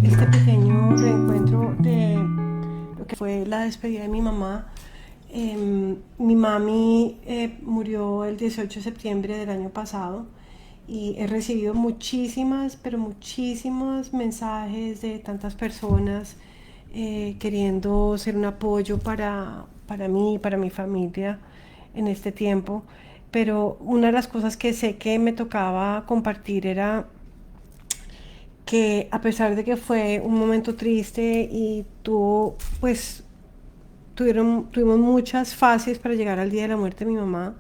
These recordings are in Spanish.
este pequeño reencuentro de lo que fue la despedida de mi mamá. Mi mami murió el 18 de septiembre del año pasado y he recibido muchísimas, pero muchísimos mensajes de tantas personas queriendo ser un apoyo para mí y para mi familia en este tiempo. Pero una de las cosas que sé que me tocaba compartir era que a pesar de que fue un momento triste y tuvimos muchas fases para llegar al día de la muerte de mi mamá,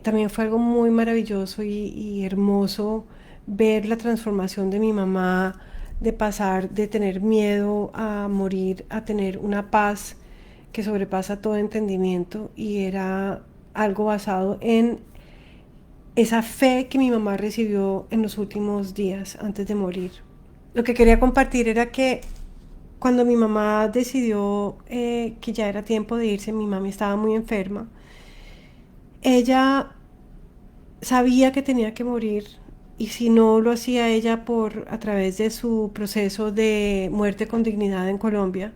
también fue algo muy maravilloso y hermoso ver la transformación de mi mamá, de pasar de tener miedo a morir a tener una paz que sobrepasa todo entendimiento, y era algo basado en esa fe que mi mamá recibió en los últimos días antes de morir. Lo que quería compartir era que cuando mi mamá decidió que ya era tiempo de irse, mi mami estaba muy enferma. Ella sabía que tenía que morir, y si no lo hacía ella por a través de su proceso de muerte con dignidad en Colombia,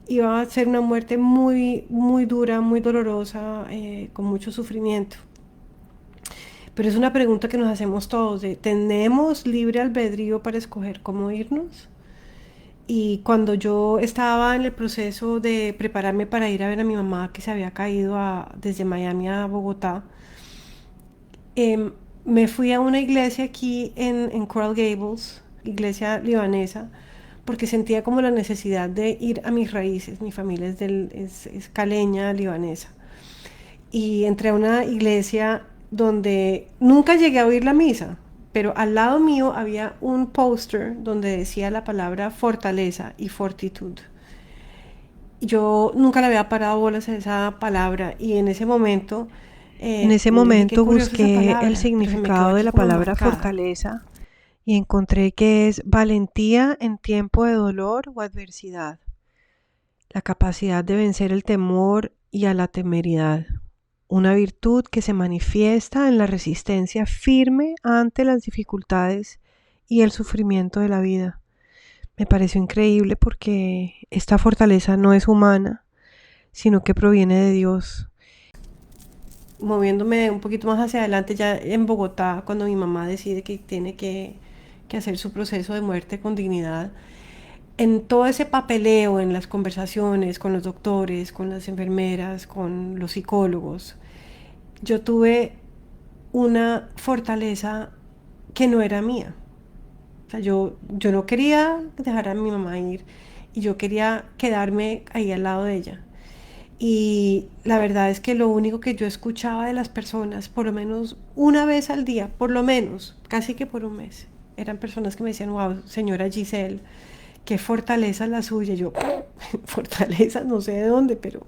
iba a ser una muerte muy muy dura, muy dolorosa, con mucho sufrimiento. Pero es una pregunta que nos hacemos todos, de ¿tenemos libre albedrío para escoger cómo irnos? Y cuando yo estaba en el proceso de prepararme para ir a ver a mi mamá, que se había caído desde Miami a Bogotá, eh, me fui a una iglesia aquí en Coral Gables, iglesia libanesa, porque sentía como la necesidad de ir a mis raíces. Mi familia es caleña, libanesa. Y entré a una iglesia donde nunca llegué a oír la misa, pero al lado mío había un póster donde decía la palabra fortaleza y fortitud. Yo nunca le había parado bolas a esa palabra, y en ese momento En ese yo dije, qué momento curiosa esa busqué el palabra, pero se me quedó significado de aquí la como palabra enmarcada. fortaleza y encontré que es valentía en tiempo de dolor o adversidad, la capacidad de vencer el temor y a la temeridad, una virtud que se manifiesta en la resistencia firme ante las dificultades y el sufrimiento de la vida. Me pareció increíble porque esta fortaleza no es humana, sino que proviene de Dios. Moviéndome un poquito más hacia adelante, ya en Bogotá, cuando mi mamá decide que tiene que hacer su proceso de muerte con dignidad, en todo ese papeleo, en las conversaciones con los doctores, con las enfermeras, con los psicólogos, yo tuve una fortaleza que no era mía. O sea, yo no quería dejar a mi mamá ir, y yo quería quedarme ahí al lado de ella. Y la verdad es que lo único que yo escuchaba de las personas, por lo menos una vez al día, por lo menos, casi que por un mes, eran personas que me decían, wow, señora Giselle, qué fortaleza la suya. Yo, fortaleza, no sé de dónde, pero,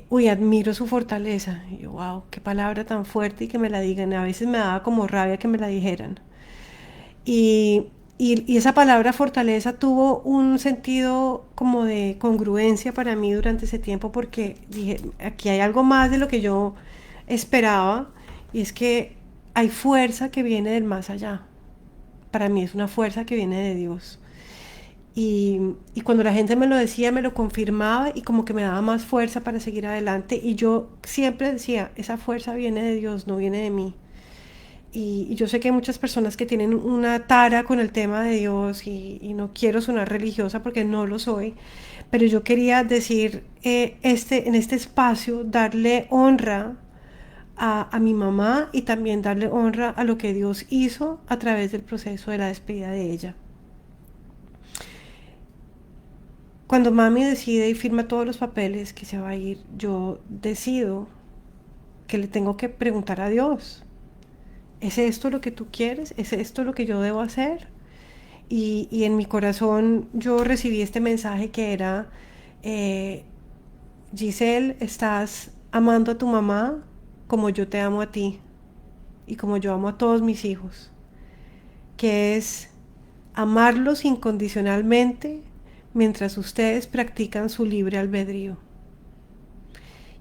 uy, admiro su fortaleza. Y yo, wow, qué palabra tan fuerte, y que me la digan. A veces me daba como rabia que me la dijeran. Y, y esa palabra fortaleza tuvo un sentido como de congruencia para mí durante ese tiempo, porque dije, aquí hay algo más de lo que yo esperaba, y es que hay fuerza que viene del más allá. Para mí es una fuerza que viene de Dios. Y cuando la gente me lo decía, me lo confirmaba, y como que me daba más fuerza para seguir adelante. Y yo siempre decía, esa fuerza viene de Dios, no viene de mí. Y yo sé que hay muchas personas que tienen una tara con el tema de Dios, y no quiero sonar religiosa porque no lo soy, pero yo quería decir, en este espacio, darle honra a mi mamá, y también darle honra a lo que Dios hizo a través del proceso de la despedida de ella. Cuando mami decide y firma todos los papeles que se va a ir, yo decido que le tengo que preguntar a Dios, ¿es esto lo que tú quieres? ¿Es esto lo que yo debo hacer? Y en mi corazón yo recibí este mensaje que era, eh, Giselle, estás amando a tu mamá como yo te amo a ti, y como yo amo a todos mis hijos, que es amarlos incondicionalmente mientras ustedes practican su libre albedrío.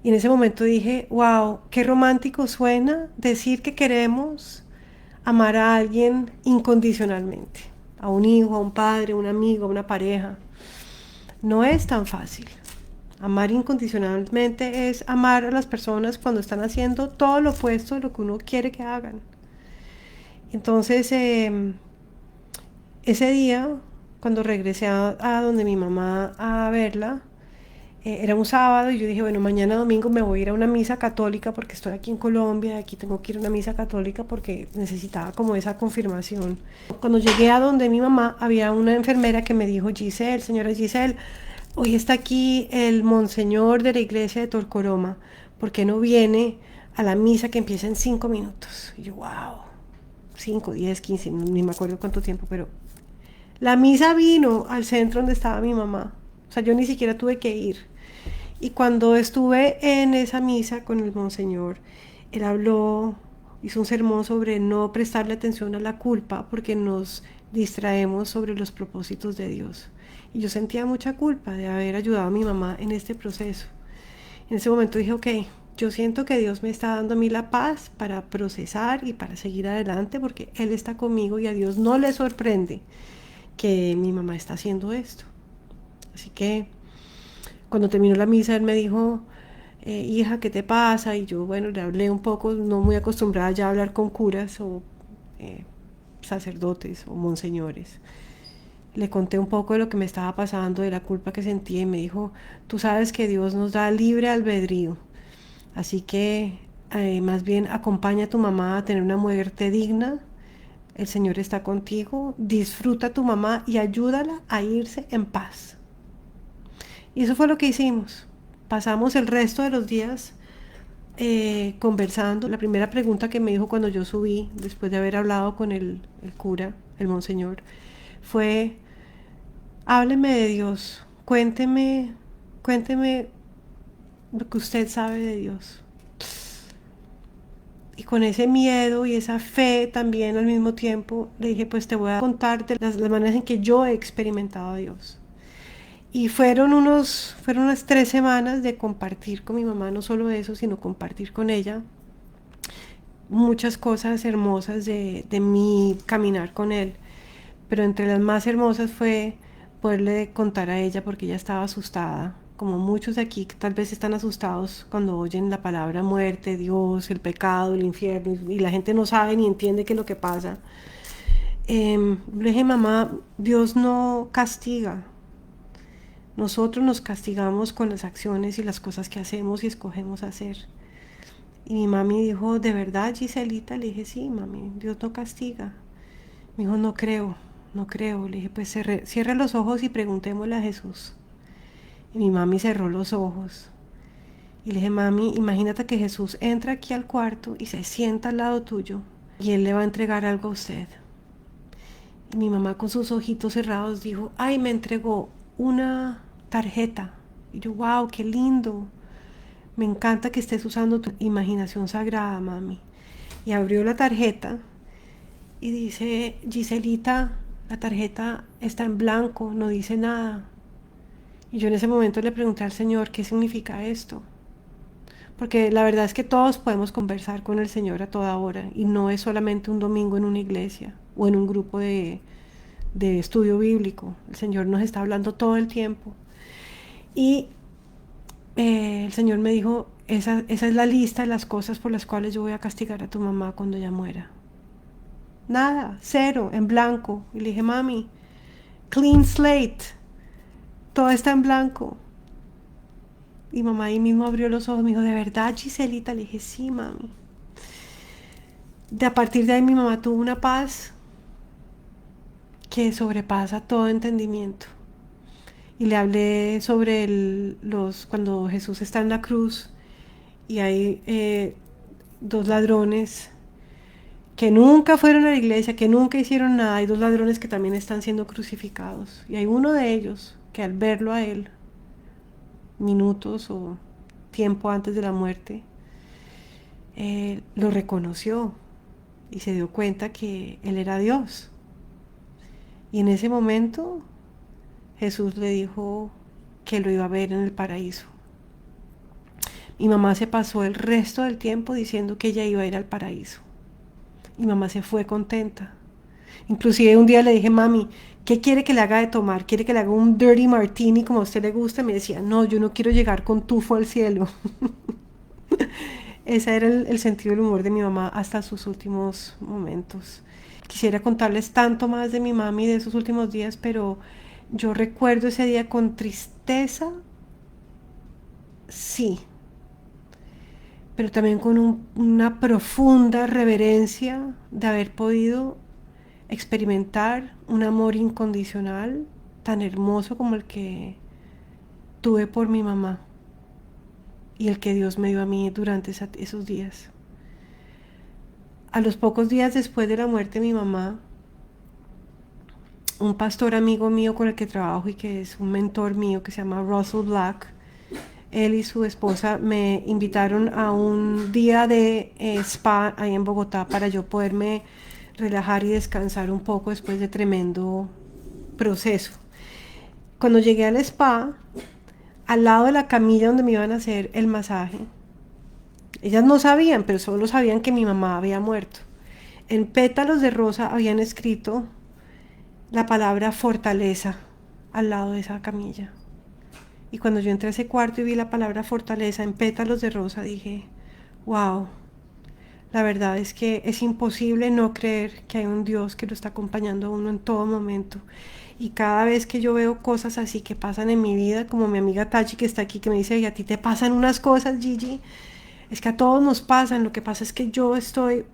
Y en ese momento dije, wow, qué romántico suena decir que queremos amar a alguien incondicionalmente. a un hijo, a un padre, a un amigo, a una pareja. No es tan fácil. Amar incondicionalmente es amar a las personas cuando están haciendo todo lo opuesto de lo que uno quiere que hagan. Entonces, ese día, cuando regresé a donde mi mamá a verla, era un sábado y yo dije, bueno, mañana domingo me voy a ir a una misa católica porque estoy aquí en Colombia, aquí tengo que ir a una misa católica porque necesitaba como esa confirmación. Cuando llegué a donde mi mamá, había una enfermera que me dijo, Giselle, señora Giselle, hoy está aquí el monseñor de la iglesia de Torcoroma, ¿por qué no viene a la misa que empieza en 5 minutos? Y yo, wow, 5, 10, 15, ni me acuerdo cuánto tiempo, pero la misa vino al centro donde estaba mi mamá. O sea, yo ni siquiera tuve que ir. Y cuando estuve en esa misa con el monseñor, él habló, hizo un sermón sobre no prestarle atención a la culpa porque nos distraemos sobre los propósitos de Dios. Y yo sentía mucha culpa de haber ayudado a mi mamá en este proceso. En ese momento dije, ok, yo siento que Dios me está dando a mí la paz para procesar y para seguir adelante porque Él está conmigo y a Dios no le sorprende que mi mamá está haciendo esto. Así que cuando terminó la misa, él me dijo, hija, ¿qué te pasa? Y yo, bueno, le hablé un poco, no muy acostumbrada ya a hablar con curas o eh, sacerdotes o monseñores. Le conté un poco de lo que me estaba pasando, de la culpa que sentía y me dijo, tú sabes que Dios nos da libre albedrío, así que más bien acompaña a tu mamá a tener una muerte digna. El Señor está contigo, disfruta a tu mamá y ayúdala a irse en paz. Y eso fue lo que hicimos. Pasamos el resto de los días conversando. La primera pregunta que me dijo cuando yo subí, después de haber hablado con el cura, el monseñor, fue, hábleme de Dios, cuénteme lo que usted sabe de Dios. Y con ese miedo y esa fe también al mismo tiempo, le dije, pues te voy a contar de las maneras en que yo he experimentado a Dios. Y fueron unas 3 semanas de compartir con mi mamá, no solo eso, sino compartir con ella muchas cosas hermosas de mi caminar con él. Pero entre las más hermosas fue poderle contar a ella porque ella estaba asustada. Como muchos de aquí que tal vez están asustados cuando oyen la palabra muerte, Dios, el pecado, el infierno, y la gente no sabe ni entiende qué es lo que pasa. Le dije, mamá, Dios no castiga. Nosotros nos castigamos con las acciones y las cosas que hacemos y escogemos hacer. Y mi mami dijo, ¿de verdad, Giselita? Le dije, sí, mami, Dios no castiga. Me dijo, no creo, no creo. Le dije, pues cierre los ojos y preguntémosle a Jesús. Y mi mami cerró los ojos. Y le dije, mami, imagínate que Jesús entra aquí al cuarto y se sienta al lado tuyo y Él le va a entregar algo a usted. Y mi mamá con sus ojitos cerrados dijo, ay, me entregó una tarjeta. Y yo, wow, qué lindo. Me encanta que estés usando tu imaginación sagrada, mami. Y abrió la tarjeta y dice, Giselita, la tarjeta está en blanco, no dice nada. Y yo en ese momento le pregunté al Señor, ¿qué significa esto? Porque la verdad es que todos podemos conversar con el Señor a toda hora y no es solamente un domingo en una iglesia o en un grupo de estudio bíblico. El Señor nos está hablando todo el tiempo. Y el Señor me dijo, esa es la lista de las cosas por las cuales yo voy a castigar a tu mamá cuando ella muera. Nada, cero, en blanco. Y le dije, mami, clean slate, todo está en blanco. Y mamá ahí mismo abrió los ojos, me dijo, ¿de verdad, Giselita? Le dije, sí, mami. A partir de ahí mi mamá tuvo una paz que sobrepasa todo entendimiento. Y le hablé sobre cuando Jesús está en la cruz y hay 2 ladrones que nunca fueron a la iglesia, que nunca hicieron nada. Hay 2 ladrones que también están siendo crucificados. Y hay uno de ellos que al verlo a él, minutos o tiempo antes de la muerte, lo reconoció y se dio cuenta que él era Dios. Y en ese momento Jesús le dijo que lo iba a ver en el paraíso. Mi mamá se pasó el resto del tiempo diciendo que ella iba a ir al paraíso. Mi mamá se fue contenta Inclusive un día le dije, mami, ¿qué quiere que le haga de tomar? ¿Quiere que le haga un dirty martini como a usted le gusta? Me decía, no, yo no quiero llegar con tufo al cielo. Ese era el sentido del humor de mi mamá hasta sus últimos momentos. Quisiera contarles tanto más de mi mami de esos últimos días, pero yo recuerdo ese día con tristeza, sí, pero también con una profunda reverencia de haber podido experimentar un amor incondicional tan hermoso como el que tuve por mi mamá y el que Dios me dio a mí durante esos días. A los pocos días después de la muerte de mi mamá, un pastor amigo mío con el que trabajo y que es un mentor mío que se llama Russell Black, él y su esposa me invitaron a un día de spa ahí en Bogotá para yo poderme relajar y descansar un poco después de tremendo proceso. Cuando llegué al spa, al lado de la camilla donde me iban a hacer el masaje, ellas no sabían, pero solo sabían que mi mamá había muerto. En pétalos de rosa habían escrito la palabra fortaleza al lado de esa camilla. Y cuando yo entré a ese cuarto y vi la palabra fortaleza en pétalos de rosa, dije, wow, la verdad es que es imposible no creer que hay un Dios que lo está acompañando a uno en todo momento. Y cada vez que yo veo cosas así que pasan en mi vida, como mi amiga Tachi que está aquí, que me dice, y a ti te pasan unas cosas, Gigi, es que a todos nos pasan, lo que pasa es que yo estoy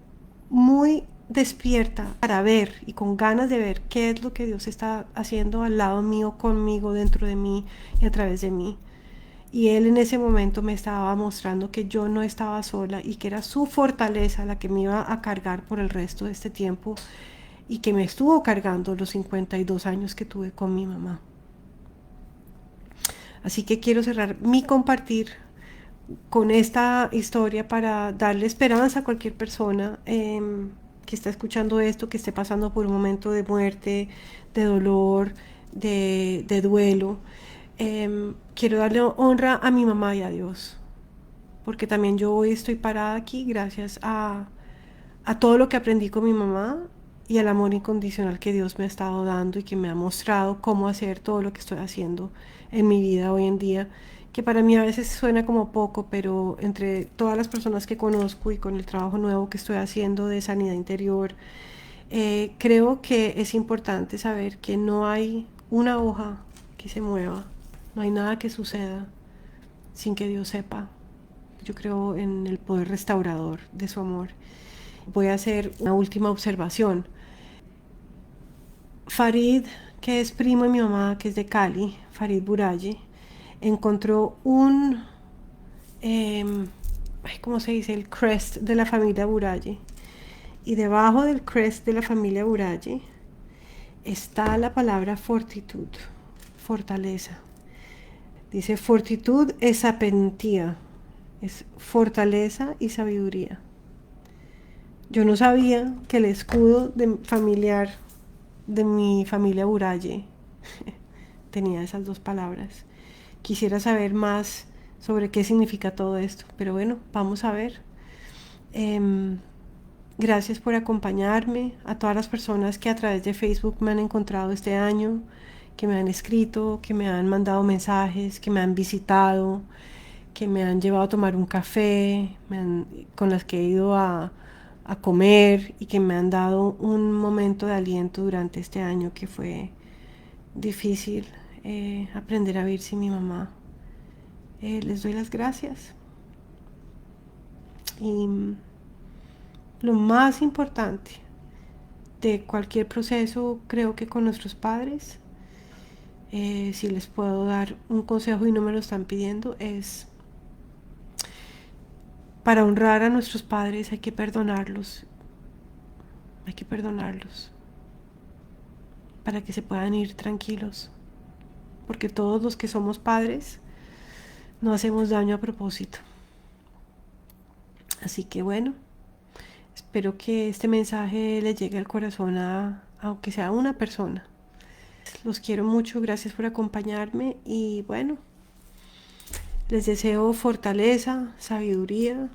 muy despierta para ver y con ganas de ver qué es lo que Dios está haciendo al lado mío, conmigo, dentro de mí y a través de mí. Y Él en ese momento me estaba mostrando que yo no estaba sola y que era su fortaleza la que me iba a cargar por el resto de este tiempo y que me estuvo cargando los 52 años que tuve con mi mamá. Así que quiero cerrar mi compartir con esta historia para darle esperanza a cualquier persona que está escuchando esto, que esté pasando por un momento de muerte, de dolor, de duelo. Quiero darle honra a mi mamá y a Dios, porque también yo hoy estoy parada aquí gracias a todo lo que aprendí con mi mamá y al amor incondicional que Dios me ha estado dando y que me ha mostrado cómo hacer todo lo que estoy haciendo en mi vida hoy en día, que para mí a veces suena como poco, pero entre todas las personas que conozco y con el trabajo nuevo que estoy haciendo de sanidad interior, creo que es importante saber que no hay una hoja que se mueva, no hay nada que suceda sin que Dios sepa. Yo creo en el poder restaurador de su amor. Voy a hacer una última observación. Farid, que es primo de mi mamá, que es de Cali, Farid Burayi, encontró ¿cómo se dice? El crest de la familia Burayi. Y debajo del crest de la familia Burayi está la palabra fortitud, fortaleza. Dice fortitud es sapentía, es fortaleza y sabiduría. Yo no sabía que el escudo familiar de mi familia Burayi tenía esas dos palabras. Quisiera saber más sobre qué significa todo esto, pero bueno, vamos a ver. Gracias por acompañarme, a todas las personas que a través de Facebook me han encontrado este año, que me han escrito, que me han mandado mensajes, que me han visitado, que me han llevado a tomar un café, con las que he ido a comer y que me han dado un momento de aliento durante este año que fue difícil aprender a vivir sin mi mamá. Les doy las gracias. Y lo más importante de cualquier proceso, creo que con nuestros padres, si les puedo dar un consejo y no me lo están pidiendo, es para honrar a nuestros padres hay que perdonarlos. Hay que perdonarlos para que se puedan ir tranquilos. Porque todos los que somos padres no hacemos daño a propósito. Así que bueno, espero que este mensaje le llegue al corazón aunque sea una persona. Los quiero mucho, gracias por acompañarme y bueno, les deseo fortaleza, sabiduría,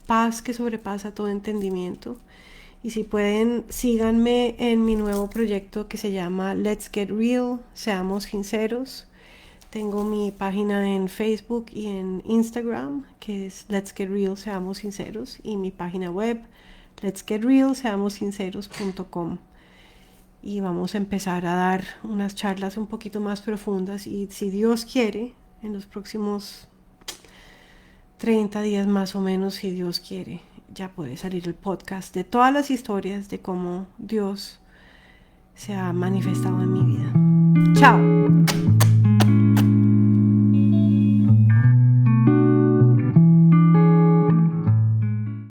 paz que sobrepasa todo entendimiento Y si pueden, síganme en mi nuevo proyecto que se llama Let's Get Real, Seamos Sinceros. Tengo mi página en Facebook y en Instagram, que es Let's Get Real, Seamos Sinceros, y mi página web, letsgetrealseamosinceros.com. Y vamos a empezar a dar unas charlas un poquito más profundas y si Dios quiere, en los próximos 30 días más o menos, si Dios quiere, ya puede salir el podcast de todas las historias de cómo Dios se ha manifestado en mi vida. ¡Chao!